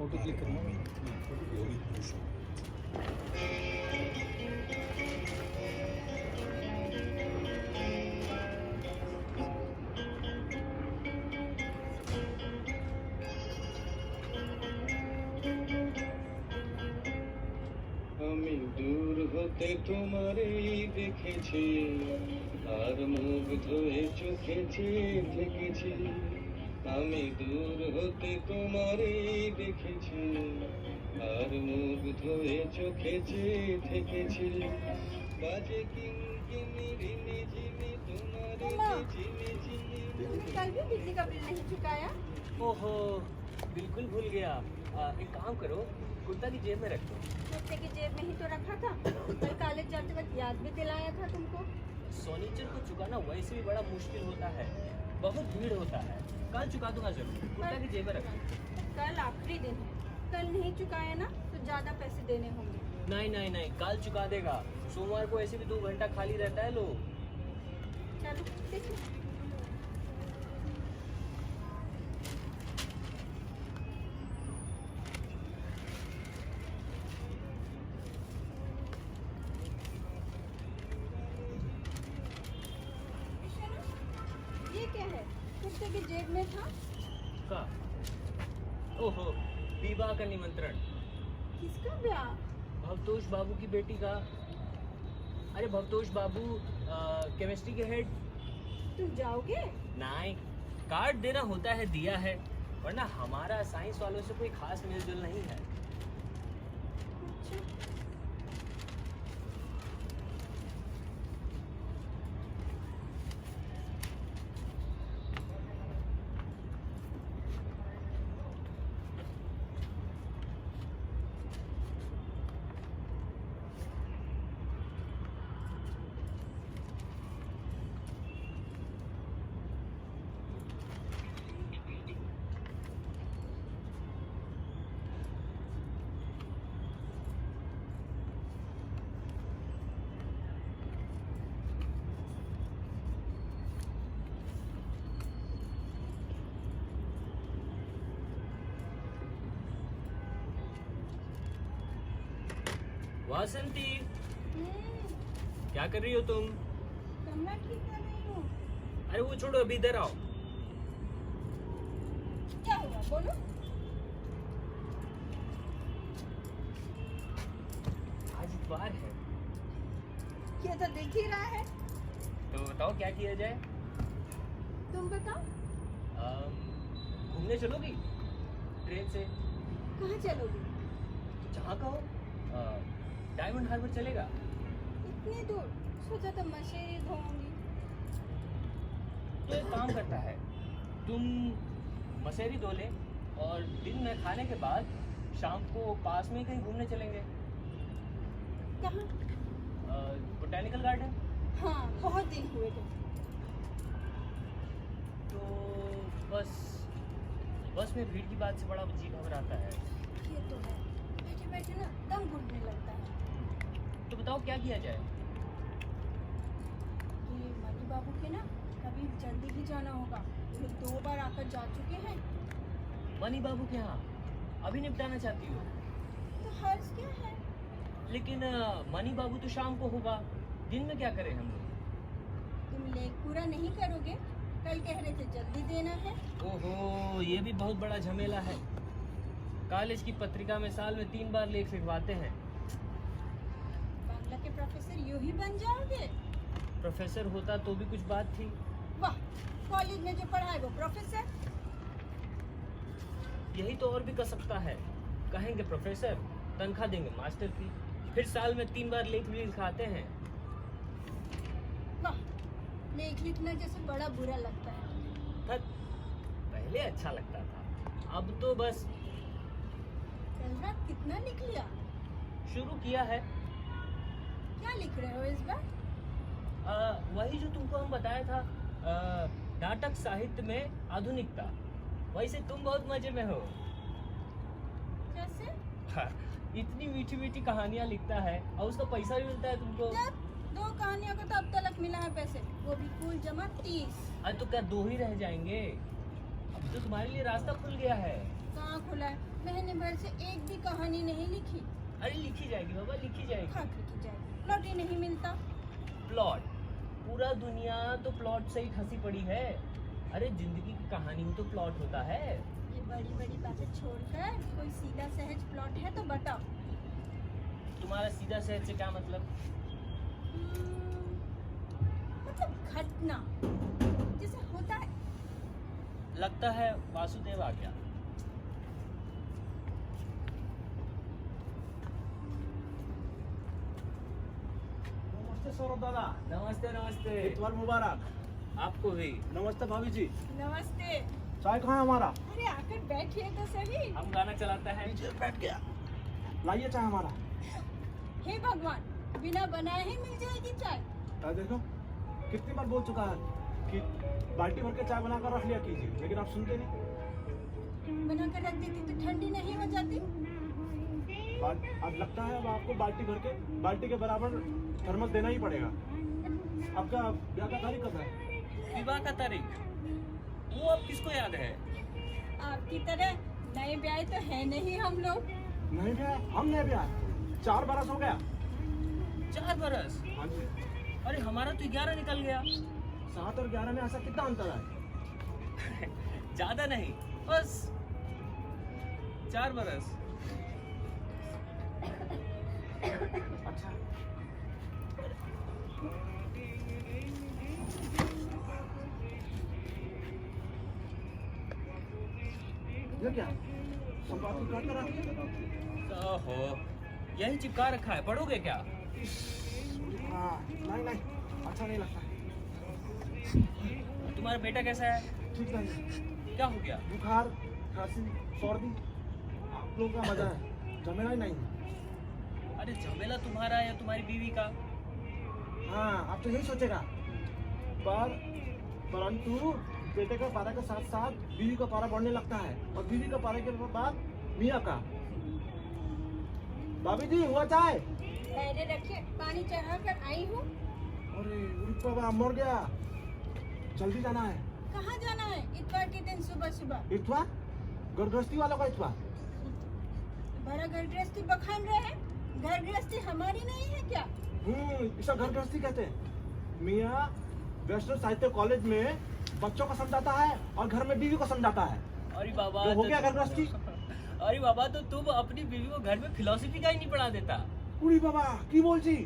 Photo click करना है। আমি দূর হতে তোমারই দেখেছি, আর মুগ্ধ হয়ে চোখে চেয়ে থেকেছি। আমি দূর হতে তোমারই দেখেছি, আর মুগ্ধ হয়ে চোখে চেয়ে থেকেছি। বাজে কিনকিনি রিনি ঝিনি তোমারে চিনি চিনি। तुमने कल भी बिजली का बिल नहीं चुकाया? ओहो, बिल्कुल भूल गया। एक काम करो, कुर्ता की जेब में रख दो। कुत्ते की जेब में ही तो रखा था। कल कॉलेज जाते वक्त याद भी दिलाया था तुमको। सोनीचर को चुकाना वैसे भी बड़ा मुश्किल होता है, बहुत भीड़ होता है। कल चुका दूंगा जरूर, कुर्ता की जेब में रख दो। कल आखिरी दिन है, कल नहीं चुकाया ना तो ज्यादा पैसे देने होंगे। नहीं नहीं नहीं, कल चुका देगा। सोमवार को ऐसे भी 2 घंटा खाली रहता है लो। चलो ठीक है। ये क्या है? कुत्ते की जेब में था। का ओहो, विवाह का निमंत्रण। किसका ब्याह? भवतोष बाबू की बेटी का। अरे भवतोष बाबू केमिस्ट्री के हेड। तुम जाओगे? नहीं, कार्ड देना होता है, दिया है, वरना हमारा साइंस वालों से कोई खास मेलजोल नहीं है। अच्छा। वासंती, हम्म, क्या कर रही हो तुम? कमरा ठीक कर रही हूँ। अरे वो छोड़ो, अभी इधर आओ। क्या हुआ बोलो। आज इतवार है, ये तो देख ही रहा है। तो बताओ क्या किया जाए? तुम बताओ। घूमने चलोगी ट्रेन से? कहाँ चलोगी? जहाँ कहो। डायमंड हार्बर चलेगा? इतनी दूर? सोचा तो मशेरी धोऊंगी। तो एक काम करता है, तुम मसेरी धो ले और दिन में खाने के बाद शाम को पास में ही कहीं घूमने चलेंगे। कहाँ? Botanical garden. हाँ, बहुत दिन हुए थे। तो बस में भीड़ की बात से बड़ा जी घबराता है। ये तो है, बैठे बैठे ना दम घुटने लगता है। तो बताओ क्या किया जाए? ये मनी बाबू के ना कभी जल्दी ही जाना होगा। वो 2 बार आकर जा चुके हैं। मनी बाबू के यहाँ अभी निपटाना चाहती हो? तो हर्ज क्या है? लेकिन मनी बाबू तो शाम को होगा, दिन में क्या करें हम लोग? तुम लेख पूरा नहीं करोगे? कल कह रहे थे जल्दी देना है। ओहो, ये भी बहुत बड़ा झमेला है। कॉलेज की पत्रिका में साल में 3 बार लेख लिखवाते हैं। बांग्ला के प्रोफेसर यूं ही बन जाओगे? प्रोफेसर होता तो भी कुछ बात थी। वाह, कॉलेज में जो पढ़ाए वो प्रोफेसर। यही तो और भी कर सकता है, कहेंगे प्रोफेसर, तनख्वाह देंगे मास्टर की, फिर साल में 3 बार लेख भी लिखाते हैं। वाह, लेख लिखना जैसे बड़ा बुरा लगता है। धत, पहले अच्छा लगता था, अब तो बस। कल रात कितना लिख लिया? शुरू किया है। क्या लिख रहे हो इस बार? वही जो तुमको हम बताया था, नाटक साहित्य में आधुनिकता। वैसे तुम बहुत मजे में हो। कैसे? इतनी मीठी मीठी कहानियां लिखता है और उसका पैसा भी मिलता है तुमको। जब 2 कहानियों को तो अब तक मिला है पैसे, वो भी कुल जमा 30। अरे तो क्या 2 ही रह जाएंगे? अब तो तुम्हारे लिए रास्ता खुल गया है। कहाँ खुला है? महीने भर से एक भी कहानी नहीं लिखी। अरे लिखी जाएगी बाबा, लिखी जाएगी। खाक लिखी जाएगी, प्लॉट ही नहीं मिलता। प्लॉट? पूरा दुनिया तो प्लॉट से ही फंसी पड़ी है। अरे जिंदगी की कहानी में तो प्लॉट होता है। ये बड़ी बड़ी बातें छोड़कर कोई सीधा सहज प्लॉट है तो बताओ। तुम्हारा सीधा सहज से क्या मतलब? मतलब घटना जैसे होता है। लगता है वासुदेव आ गया। नमस्ते सौरभ दादा। नमस्ते नमस्ते। इतवार मुबारक। आपको भी। नमस्ते भाभी जी। नमस्ते। चाय कहाँ है हमारा? अरे आकर बैठिए तो सही। हम गाना चलाता है। बैठ गया। लाइए चाय हमारा। हे भगवान, बिना बनाए ही मिल जाएगी चाय। चाय देखो, कितनी बार बोल चुका है कि बाल्टी भर के चाय बनाकर रख लिया कीजिए, लेकिन आप सुनते नहीं। बना कर रख देती तो ठंडी नहीं हो जाती। अब लगता है अब आपको बाल्टी के बराबर थर्मस देना ही पड़ेगा। आपका ब्याह का तारीख कब है? विवाह का तारीख? वो अब किसको याद है? आपकी तरह नए ब्याह तो है नहीं हम लोग। नहीं ब्याह? हम नहीं ब्याह। 4 बरस हो गया। 4 बरस? हाँ जी। अरे हमारा तो 11 निकल गया। 7 और 11 में ऐसा कितना अंतर है? ज्यादा नहीं, बस 4 बरस। अच्छा। ये क्या? संपाद की काट कर रखी है? ओहो, यही चिपका रखा है, पढ़ोगे क्या? हाँ, नहीं, अच्छा नहीं लगता। तुम्हारा बेटा कैसा है? ठीक नहीं। क्या हो गया? बुखार, खांसी, सर्दी। आप लोगों का मजा है, झमेला ही नहीं। अरे झमेला तुम्हारा या तुम्हारी बीवी का? हाँ, आप तो यही सोचेगा। परंतु बेटे का पारा के साथ साथ बीवी का पारा बढ़ने लगता है, और बीवी का पारा के बाद मियाँ का। भाभी जी, हुआ चाय? पहले रखिए, पानी चढ़ा कर आई हूँ। अरे बाबा, मर गया। जल्दी जाना है। कहाँ जाना है इतवार के दिन सुबह सुबह? इतवार? घर वालों का इतवार? बड़ा घर गृहस्थी बखान रहे हैं। घर गृहस्थी हमारी नहीं है क्या? इसे घर गृहस्थी कहते हैं। मियाँ वैष्णव साहित्य कॉलेज में बच्चों को समझाता है और घर में बीवी को समझाता है। अरे बाबा, तो हो गया घर गृहस्थी। अरे बाबा, तो तुम अपनी बीवी को घर में फिलोसफी का ही नहीं पढ़ा देता? उड़ी बाबा की बोल जी,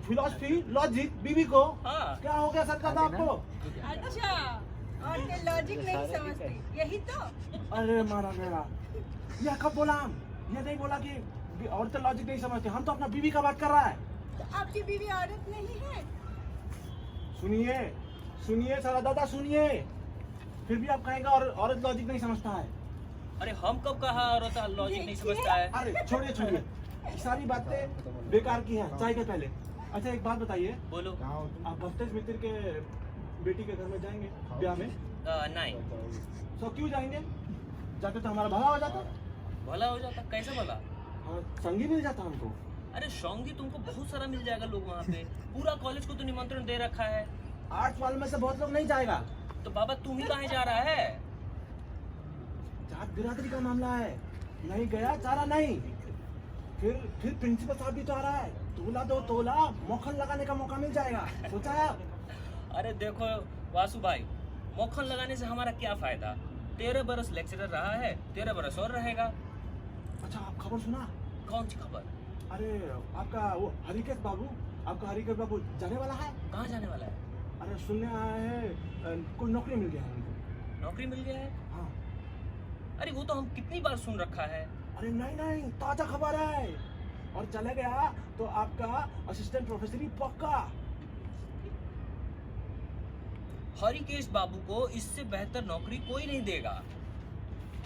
फिलोसफी लॉजिक बीवी को। हाँ। क्या हो गया सर दादा आपको? अच्छा, और के लॉजिक नहीं समझते, यही तो। अरे मारा मेरा, यह कब बोला हम? ये नहीं बोला कि औरतें लॉजिक नहीं समझती। हम तो अपना बीवी का बात कर रहा है। तो आपकी बीवी औरत नहीं है? सुनिए सारा दादा, सुनिए। फिर भी आप कहेंगे और औरत लॉजिक नहीं समझता है। अरे हम कब कहा औरत लॉजिक नहीं समझता है? अरे छोड़िए, सारी बातें बेकार की हैं चाय के पहले। अच्छा एक बात बताइए, बोलो। आप बस्तेज मित्र के बेटी के घर में जाएंगे ब्याह में? नहीं। तो क्यों जाएंगे? जाते तो हमारा भला हो जाता। भला हो जाता? कैसे भला? हाँ, संगी मिल जाता हमको। अरे सौंगी तुमको बहुत सारा मिल जाएगा, लोग वहाँ पे पूरा कॉलेज को तो निमंत्रण दे रखा है। आर्ट्स वाले में से बहुत लोग नहीं जाएगा। तो बाबा तुम ही कहाँ जा रहा है? जात बिरादरी का मामला है, नहीं गया चारा नहीं। फिर प्रिंसिपल साहब भी तो आ रहा है। तोला 2 तोला मक्खन लगाने का मौका मिल जाएगा, सोचा है आप? अरे देखो वासु भाई, मक्खन लगाने से हमारा क्या फायदा? 13 बरस लेक्चरर रहा है, 13 बरस और रहेगा। अच्छा आप खबर सुना? कौन सी खबर? अरे आपका वो हरिकेश बाबू जाने वाला है। कहाँ जाने वाला है? अरे सुनने आए हैं कोई नौकरी मिल गया है उनको। नौकरी मिल गया है? हाँ। अरे वो तो हम कितनी बार सुन रखा है। अरे नहीं, ताजा खबर है। और चले गया तो आपका असिस्टेंट प्रोफेसर ही पक्का। हरिकेश बाबू को इससे बेहतर नौकरी कोई नहीं देगा,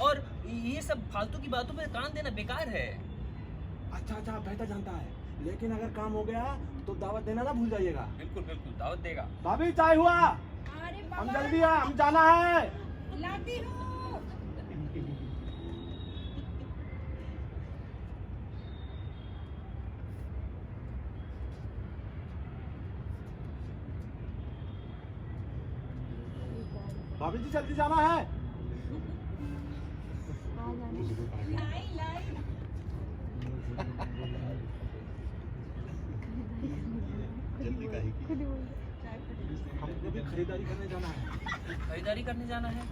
और ये सब फालतू की बातों पे कान देना बेकार है। अच्छा बेहतर जानता है, लेकिन अगर काम हो गया तो दावत देना ना भूल जाइएगा। बिल्कुल दावत देगा। भाभी चाय हुआ? अरे बाबा, हम जल्दी आ, हम जाना है। लाती हूँ। भाभी जी जल्दी जाना है। लाई लाई जल्दी काहे की? हमको भी खरीदारी करने जाना है। खरीदारी करने जाना है?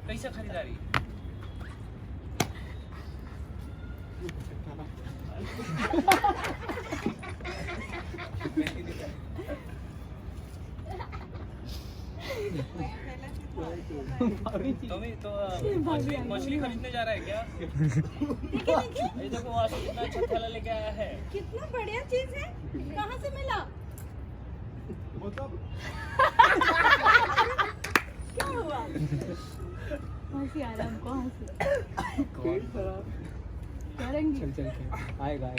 कैसा खरीदारी? तुम्हें तो मछली खरीदने जा रहा है क्या? ये देखो वासु कितना अच्छा थैला लेके आया है। कितना बढ़िया चीज है, कहाँ से मिला? मतलब क्या हुआ? हंसी आ रहा हमको, हंसी करेंगे। आएगा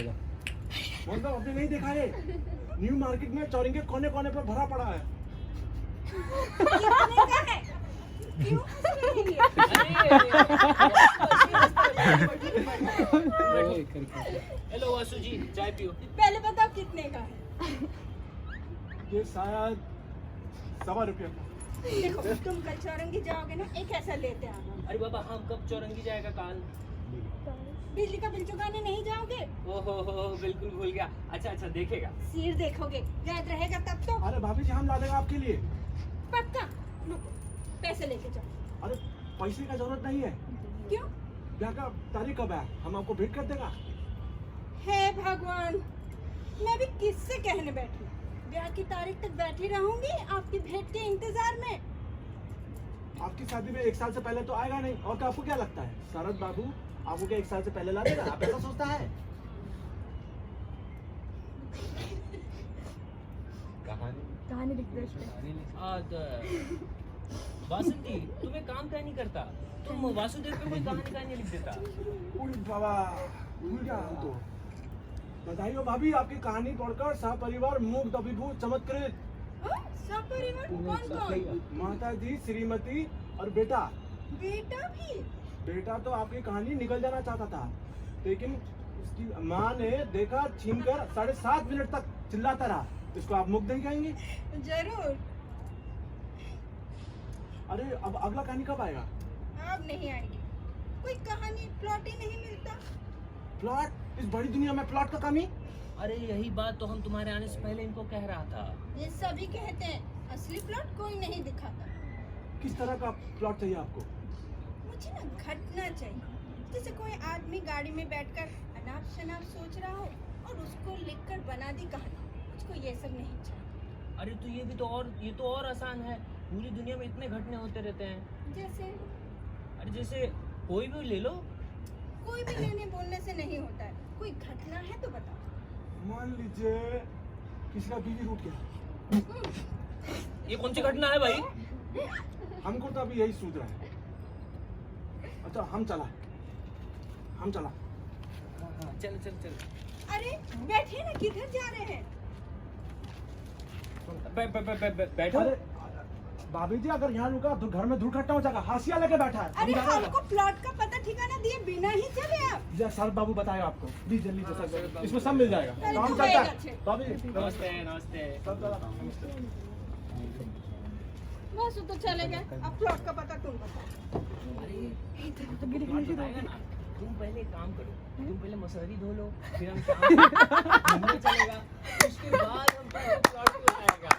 मतलब आपने नहीं देखा है, न्यू मार्केट में चौरंगे कोने कोने पर भरा पड़ा है। कितने का है? क्यों हंस रही है? हेलो वासु जी, चाय पियो। पहले बताओ कितने का है? ये शायद 1.25 रुपये का। देखो तुम कल चौरंगी जाओगे ना, एक ऐसा लेते आना। अरे बाबा, हम कब चौरंगी जाएगा काल? बिजली का बिल चुकाने नहीं जाओगे? ओहो हो, बिल्कुल भूल गया। अच्छा देखेगा। सिर देखोगे, याद रहेगा तब तो। अरे भाभी जी हम ला देंगे आपके लिए। पक्का? रुको, पैसे लेके जाओ। अरे पैसे का जरूरत नहीं है। क्यों? ब्याह का तारीख कब है, हम आपको भेंट कर देगा। हे भगवान, मैं भी किससे कहने बैठी? ब्याह की तारीख तक बैठी रहूंगी आपकी भेंट के इंतजार में। आपकी शादी में 1 साल से पहले तो आएगा नहीं, और आपको क्या लगता है शरद बाबू आपको क्या 1 साल से पहले ला देगा? आप ऐसा सोचता है? कहानी लिखते वासंती, तुम्हें काम क्या नहीं करता? तुम वासुदेव पे कोई कहानी नहीं लिख देता? उड़ी बाबा, भूल गया हम तो। बधाई हो भाभी, आपकी कहानी पढ़कर सपरिवार मुग्ध अभिभूत चमत्कृत। सब परिवार कौन कौन? माता जी, श्रीमती और बेटा। बेटा भी? बेटा तो आपकी कहानी निकल जाना चाहता था, लेकिन उसकी माँ ने देखा, छीनकर 7.5 मिनट तक चिल्लाता रहा। इसको आप मुग्ध नहीं कहेंगे? जरूर। अरे अब अगला कहानी कब आएगा? अब नहीं आएगी, कोई कहानी प्लॉट ही नहीं मिलता। प्लॉट? इस बड़ी दुनिया में प्लॉट का कमी? अरे यही बात तो हम तुम्हारे आने से पहले इनको कह रहा था। ये सभी कहते हैं, असली प्लॉट कोई नहीं दिखाता। किस तरह का प्लॉट चाहिए आपको? मुझे ना घटना चाहिए, जैसे कोई आदमी गाड़ी में बैठकर अनाप शनाप सोच रहा हो और उसको लिखकर बना दी कहानी। मुझको ये सब नहीं चाहिए। अरे तो ये तो और आसान है। पूरी दुनिया में इतने घटने होते रहते हैं। जैसे अरे जैसे कोई भी ले लो। कोई भी लेने बोलने से नहीं होता है, कोई घटना है तो बताओ। मान लीजिए किसी का बीवी रूठ गया। ये कौन सी घटना है भाई? हमको तो अभी यही सूझ रहा है। अच्छा हम चला। चल। अरे बैठिए ना, किधर जा रहे हैं? बैठो। अरे भाभी जी अगर यहाँ रुका तो घर में दुर्घटना हो जाएगा। हाशिया लेके बैठा है। अरे हम जा रहे हैं। हमको प्लॉट का पता ठिकाना दिए बिना ही चले आप। जय शरद बाबू बताएगा आपको। प्लीज जल्दी से शरद सर, बाबू। इसमें सब मिल जाएगा। चलो, तो हम चलेगा, चलते चल। हैं। भाभी नमस्ते। सब चला। नमस्ते। बस वो तो चले गए, अब प्लॉट का पता तुम बताओ। अरे प्लॉट बताएगा ना। तुम पहले एक काम करो, तुम पहले मसहरी धो लो, फिर हम शाम को घूमने चलेगा, उसके बाद हम प्लॉट भी बताएगा।